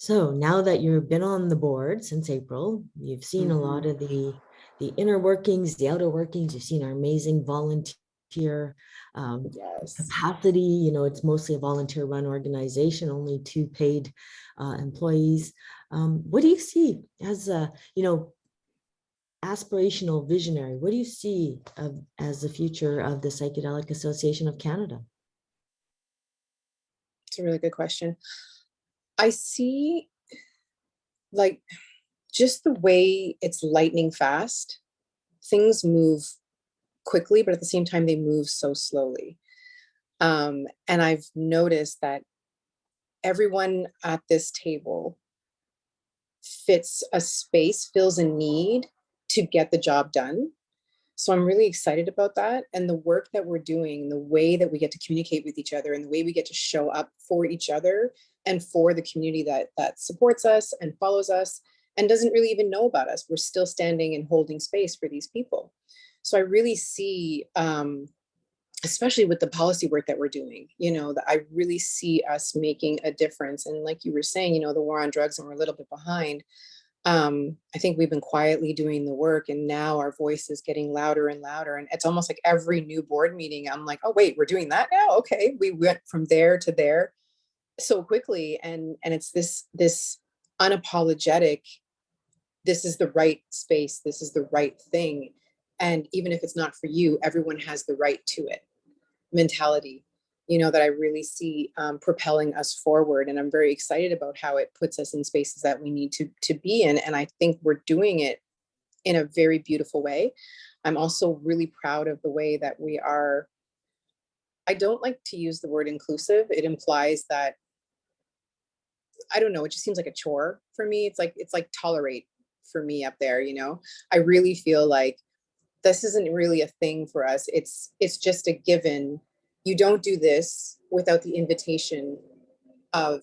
So now that you've been on the board since April, you've seen a lot of the inner workings, the outer workings. You've seen our amazing volunteer Yes. capacity. You know, it's mostly a volunteer-run organization, only two paid employees. What do you see as a, aspirational visionary? What do you see as the future of the Psychedelic Association of Canada? It's a really good question. I see, like, just the way it's lightning fast, things move quickly, but at the same time, they move so slowly. And I've noticed that everyone at this table fits a space, fills a need to get the job done. So I'm really excited about that. And the work that we're doing, the way that we get to communicate with each other and the way we get to show up for each other and for the community that supports us and follows us and doesn't really even know about us. We're still standing and holding space for these people. So I really see, especially with the policy work that we're doing, that I really see us making a difference. And like you were saying, the war on drugs, and we're a little bit behind. I think we've been quietly doing the work, and now our voice is getting louder and louder. And it's almost like every new board meeting, I'm like, oh wait, we're doing that now. Okay, we went from there to there so quickly, and it's this unapologetic. This is the right space. This is the right thing, and even if it's not for you, everyone has the right to it. Mentality, that I really see propelling us forward. And I'm very excited about how it puts us in spaces that we need to be in. And I think we're doing it in a very beautiful way. I'm also really proud of the way that we are. I don't like to use the word inclusive. It implies that, I don't know, it just seems like a chore for me. It's like tolerate for me up there. I really feel like this isn't really a thing for us. It's just a given. You don't do this without the invitation of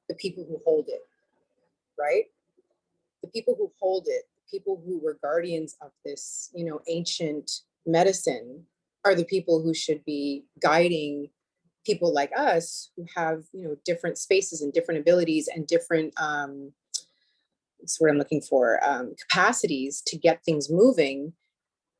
the people who hold it, right? The people who hold it, the people who were guardians of this, ancient medicine, are the people who should be guiding people like us who have, different spaces and different abilities and different it's what I'm looking for, capacities to get things moving.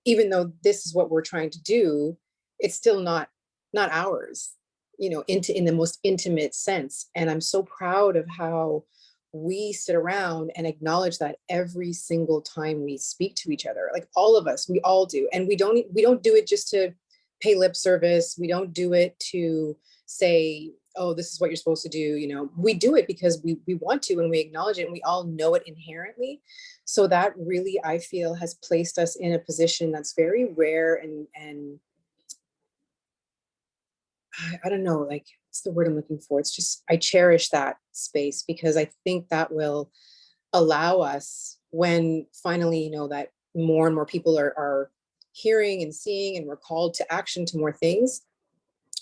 Even though this is what we're trying to do, it's still not ours, in the most intimate sense. And I'm so proud of how we sit around and acknowledge that every single time we speak to each other, like all of us, we all do. And we don't do it just to pay lip service. We don't do it to say, oh, this is what you're supposed to do. We do it because we want to, and we acknowledge it, and we all know it inherently. So that really, I feel, has placed us in a position that's very rare, and I don't know, like, what's the word I'm looking for? It's just, I cherish that space because I think that will allow us, when finally, that more and more people are hearing and seeing, and we're called to action, to more things,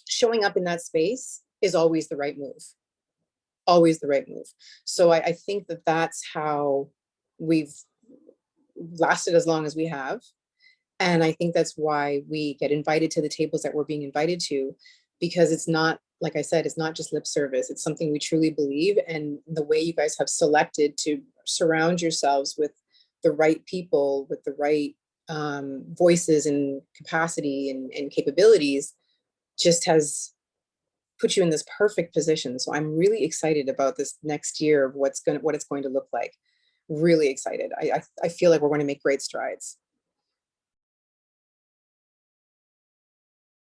showing up in that space is always the right move. Always the right move. So I think that that's how we've lasted as long as we have. And I think that's why we get invited to the tables that we're being invited to, because it's not, like I said, it's not just lip service. It's something we truly believe. And the way you guys have selected to surround yourselves with the right people, with the right voices and capacity and capabilities, just has put you in this perfect position. So I'm really excited about this next year of what it's going to look like. Really excited. I feel like we're going to make great strides.